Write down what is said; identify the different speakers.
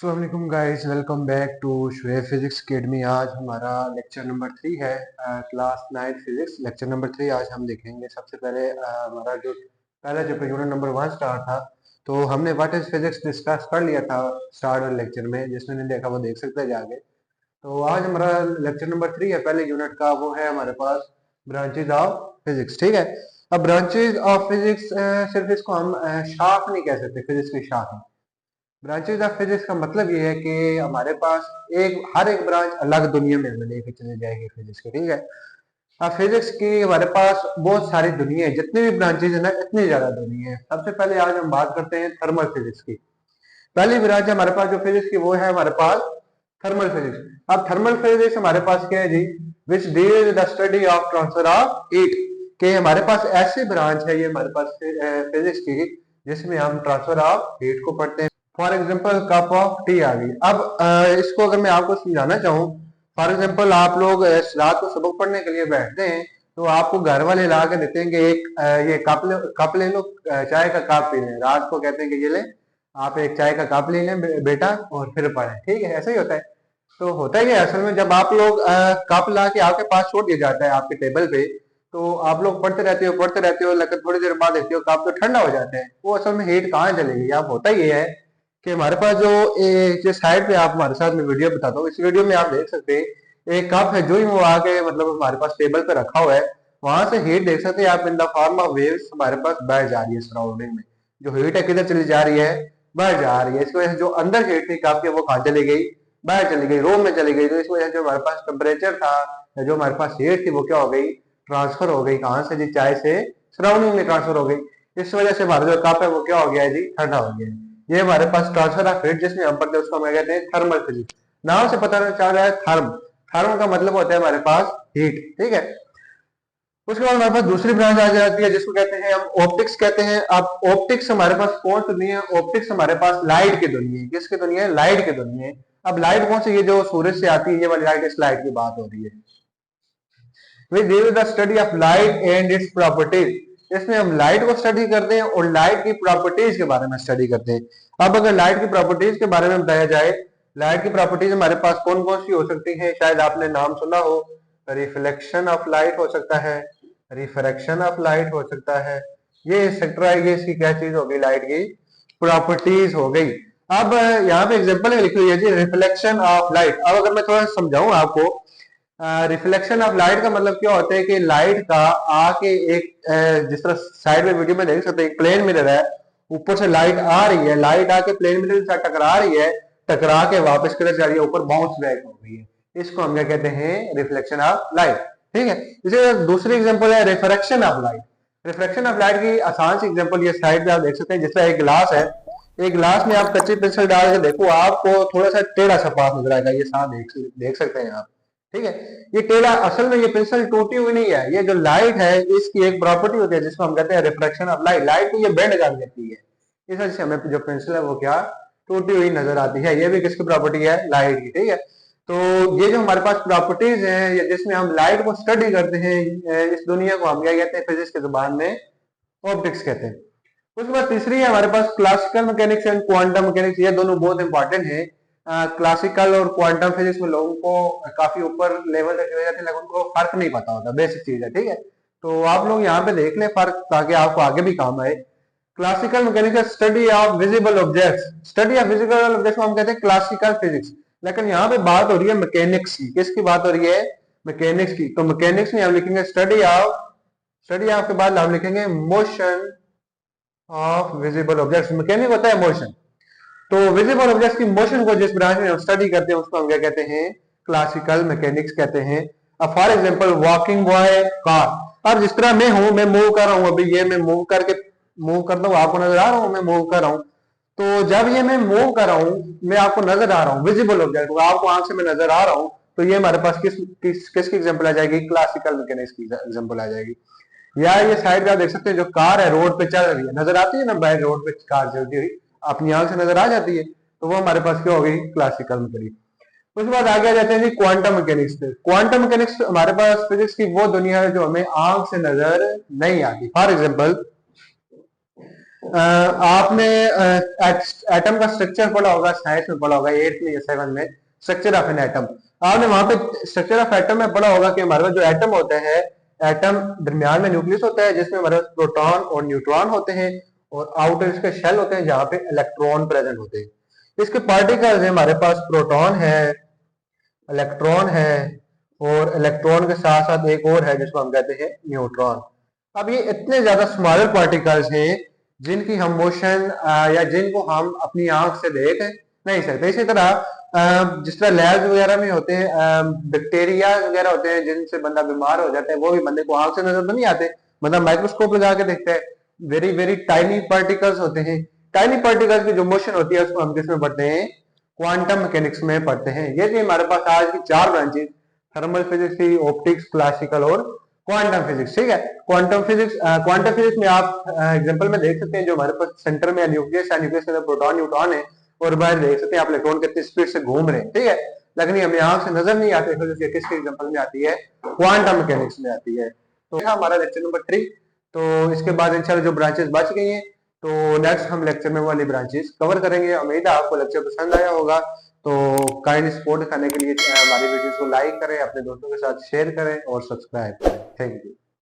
Speaker 1: अस्सलाम वालेकुम guys, welcome back to Shoaib physics academy. आज हमारा लेक्चर नंबर 3 है, क्लास 9 फिजिक्स लेक्चर नंबर 3। आज हम देखेंगे सबसे पहले हमारा जो पहला जो यूनिट नंबर 1 स्टार्ट था, तो हमने व्हाट इज फिजिक्स डिस्कस कर लिया था स्टार्ट वाले लेक्चर में। जिसने नहीं देखा वो देख सकता है जाके। तो आज हमारा लेक्चर नंबर 3 है पहले यूनिट का, वो है हमारे पास ब्रांचेज ऑफ फिजिक्स। ठीक है, अब ब्रांचेज ऑफ फिजिक्स सिर्फ इसको हम शाख नहीं कह सकते, फिजिक्स की शाख है। ब्रांचेज ऑफ फिजिक्स का मतलब ये है कि हमारे पास हर एक ब्रांच अलग दुनिया में हमें लेके चली जाएगी फिजिक्स की। ठीक है, अब फिजिक्स की हमारे पास बहुत सारी दुनिया है, जितनी भी ब्रांचेज है ना इतनी ज्यादा दुनिया है। सबसे पहले आज हम बात करते हैं थर्मल फिजिक्स की। पहली ब्रांच हमारे पास जो फिजिक्स की वो है हमारे पास थर्मल फिजिक्स। अब थर्मल फिजिक्स हमारे पास क्या है जी, which deal with the study of transfer of heat. के हमारे पास ऐसी ब्रांच है ये हमारे पास फिजिक्स की जिसमें हम ट्रांसफर ऑफ हीट को पढ़ते हैं। For example cup of tea आ गई। अब इसको अगर मैं आपको समझाना चाहूँ, फॉर एग्जाम्पल आप लोग रात को सबक पढ़ने के लिए बैठते हैं, तो आपको घर वाले ला के देते हैं कि एक ये कप ले लो, चाय का कप पी लें। रात को कहते हैं कि ये ले, आप एक चाय का कप ले लें बेटा और फिर पढ़ें। ठीक है, ऐसा ही होता है। तो होता ही है असल में, जब आप लोग कप ला के आपके पास छोड़ दिया जाता है आपके टेबल पे, तो आप लोग पढ़ते रहते हो, लेकिन थोड़ी देर बाद देखते हो कप तो ठंडा हो जाता है। वो असल में हीट कहाँ चलेगी। अब होता ये है कि हमारे पास जो साइड पे आप हमारे साथ में वीडियो बताता हूँ, इस वीडियो में आप देख सकते हैं एक कप है, जो ही वो आके मतलब हमारे पास टेबल पे रखा हुआ है, वहां से हीट देख सकते हैं आप in the form of waves हमारे पास बाहर जा रही है सराउंडिंग में। जो हीट है किधर चली जा रही है, बाहर जा रही है। इस वजह से जो अंदर हीट थी कप की वो कहाँ चली गई, बाहर चली गई, रूम में चली गई। तो इस वजह से जो हमारे पास टेम्परेचर था या जो हमारे पास हीट थी वो क्या हो गई, ट्रांसफर हो गई। कहाँ से जी, चाय से सराउंडिंग में ट्रांसफर हो गई। इस वजह से हमारा जो कप है वो क्या हो गया है जी, ठंडा हो गया है। ये हमारे पास ट्रांसफर ऑफ हीट जिसमें हम पढ़ते हैं उसको हम कहते हैं थर्मल फिजिक्स। नाम से पता चल रहा है थर्म, थर्म का मतलब होता है हमारे पास हीट। ठीक है, उसके बाद हमारे पास दूसरी ब्रांच आ जाती है जिसको कहते हैं हम ऑप्टिक्स कहते हैं। अब ऑप्टिक्स हमारे पास कौन सी दुनिया है, ऑप्टिक्स हमारे पास लाइट की दुनिया है। किसकी दुनिया है, लाइट की दुनिया है। अब लाइट कौन सी, ये जो सूरज से आती है ये वाली लाइट, इस लाइट की बात हो रही है। We deal with the study of light and its properties। इसमें हम लाइट को स्टडी करते हैं और लाइट की प्रॉपर्टीज के बारे में स्टडी करते हैं। अब अगर लाइट की प्रॉपर्टीज के बारे में बताया जाए, लाइट की प्रॉपर्टीज हमारे पास कौन कौन सी हो सकती हैं, शायद आपने नाम सुना हो। रिफ्लेक्शन ऑफ लाइट हो सकता है, रिफ्रैक्शन ऑफ लाइट हो सकता है। ये सेक्टर है, ये इसकी क्या चीज हो गई, लाइट की प्रॉपर्टीज हो गई। अब यहाँ पे एग्जांपल लिखी हुई है जी, रिफ्लेक्शन ऑफ लाइट। अब अगर मैं थोड़ा समझाऊं आपको, रिफ्लेक्शन ऑफ लाइट का मतलब क्या होता है कि लाइट का आके एक जिस तरह साइड में वीडियो में देख सकते हैं, प्लेन मिरर है, ऊपर से लाइट आ रही है, लाइट आके प्लेन मिरर के साथ टकरा रही है, टकरा के वापस किधर जा रही है, ऊपर बाउंस बैक हो रही है। इसको हम क्या कहते हैं, रिफ्लेक्शन ऑफ लाइट। ठीक है, इसे दूसरी एग्जांपल है refraction of light. Refraction of light की आसान सी एग्जांपल ये साइड पे आप देख सकते हैं, जिस तरह एक ग्लास है, एक ग्लास में आप कच्ची पेंसिल डाल के देखो, आपको थोड़ा सा टेढ़ा सा पास नजर आएगा। ये साफ देख सकते हैं आप। ठीक है, ये टेढ़ा, असल में ये पेंसिल टूटी हुई नहीं है। ये जो लाइट है इसकी एक प्रॉपर्टी होती है जिसको हम कहते हैं रिफ्रैक्शन ऑफ लाइट। लाइट को ये बेंड कर देती है, इस वजह से हमें जो पेंसिल है वो क्या, टूटी हुई नजर आती है। ये भी किसकी प्रॉपर्टी है, लाइट की। ठीक है, तो ये जो हमारे पास प्रॉपर्टीज हैं, ये जिसमें हम लाइट को स्टडी करते हैं, इस दुनिया को हम क्या कहते हैं, फिजिक्स की जुबान में ऑप्टिक्स कहते हैं। उसके बाद तीसरी है हमारे पास classical mechanics and quantum mechanics. ये दोनों बहुत इंपॉर्टेंट है। क्लासिकल और क्वांटम फिजिक्स में लोगों को काफी ऊपर लेवल तक चले जाते हैं, लेकिन उनको फर्क नहीं पता होता, बेसिक चीज है। ठीक है, तो आप लोग यहाँ पे देख लें फर्क, ताकि आपको आगे भी काम आए। Classical mechanics study of visible objects. Study of visible objects को हम कहते हैं क्लासिकल फिजिक्स। लेकिन यहाँ पे बात हो रही है मैकेनिक्स की। किसकी बात हो रही है, मैकेनिक्स की। तो मैकेनिक्स में हम लिखेंगे स्टडी ऑफ के बाद हम लिखेंगे motion of visible objects. Mechanic होता है मोशन, तो विजिबल ऑब्जेक्ट्स की मोशन को जिस ब्रांच में हम स्टडी करते हैं उसको हम क्या कहते हैं, क्लासिकल मैकेनिक्स कहते हैं। अब for example walking boy, car. अब जिस तरह मैं हूं, मैं मूव कर रहा हूं, अभी ये मैं मूव करता हूं, आपको नजर आ रहा हूं मैं मूव कर रहा हूं। तो जब ये मैं मूव कर रहा हूं, मैं आपको नजर आ रहा हूं, विजिबल ऑब्जेक्ट आपको आंख से मैं नजर आ रहा हूं, तो ये हमारे पास किसकी एग्जाम्पल आ जाएगी, क्लासिकल मैकेनिक्स की एग्जाम्पल आ जाएगी। या ये साइड पे आप देख सकते हैं, जो कार है रोड पे चल रही है, नजर आती है ना, बाहर रोड पे कार चलती हुई अपनी आंख से नजर आ जाती है, तो वो हमारे पास क्या होगी, क्लासिकल मैकेनिक्स। उसके बाद आगे आ जाते हैं जी क्वांटम मैकेनिक्स पे। क्वांटम मैकेनिक्स हमारे पास फिजिक्स की वो दुनिया है जो हमें आंख से नजर नहीं आती। फॉर एग्जाम्पल आपने एटम का स्ट्रक्चर पढ़ा होगा, साइंस में पढ़ा होगा, 8th में या 7th में, स्ट्रक्चर ऑफ एन एटम। आपने वहां पे स्ट्रक्चर ऑफ एटम में पढ़ा होगा कि हमारे पास जो एटम होते हैं, एटम दरमियान में न्यूक्लियस होता है जिसमें हमारे पास प्रोटॉन और न्यूट्रॉन होते हैं, और आउटर इसके शेल होते हैं जहां पे इलेक्ट्रॉन प्रेजेंट होते हैं। इसके पार्टिकल्स है, हमारे पास प्रोटॉन है, इलेक्ट्रॉन है, और इलेक्ट्रॉन के साथ साथ एक और है जिसको हम कहते हैं न्यूट्रॉन। अब ये इतने ज्यादा स्मॉलर पार्टिकल्स हैं जिनकी हम मोशन या जिनको हम अपनी आंख से देख नहीं सकते। इसी तरह जिस तरह लैब्स वगैरह में होते हैं, बैक्टीरिया वगैरह होते हैं जिनसे बंदा बीमार हो जाता है, वो भी बंदे को आंख से नजर तो नहीं आते, मतलब माइक्रोस्कोप लगा के देखते हैं। वेरी वेरी टाइनी पार्टिकल्स होते हैं। टाइनी पार्टिकल्स की जो मोशन होती है उसको हम किसमें पढ़ते हैं? क्वांटम मैकेनिक्स में पढ़ते हैं। ये थी हमारे पास आज की 4 ब्रांचेस, थर्मल फिजिक्स थी, ऑप्टिक्स, क्लासिकल और क्वांटम फिजिक्स। ठीक है, क्वांटम फिजिक्स में आप एग्जांपल में देख सकते हैं जो हमारे पास सेंटर में न्यूक्लियस है, न्यूक्लियस के अंदर प्रोटॉन न्यूट्रॉन है, और बाहर देख सकते हैं आप इलेक्ट्रॉन कितनी स्पीड से घूम रहे हैं। ठीक है, लेकिन ये हमें आंख से नजर नहीं आते, फिर किसके एग्जांपल में आती है? क्वांटम मैकेनिक्स में आती है। तो हमारा लेक्चर नंबर 3। तो इसके बाद इंशाल्लाह जो ब्रांचेस बच गई हैं, तो नेक्स्ट हम लेक्चर में वाली ब्रांचेस कवर करेंगे। उम्मीद है आपको लेक्चर पसंद आया होगा। तो काइंड सपोर्ट करने के लिए हमारी वीडियोस को लाइक करें, अपने दोस्तों के साथ शेयर करें और सब्सक्राइब करें। Thank you.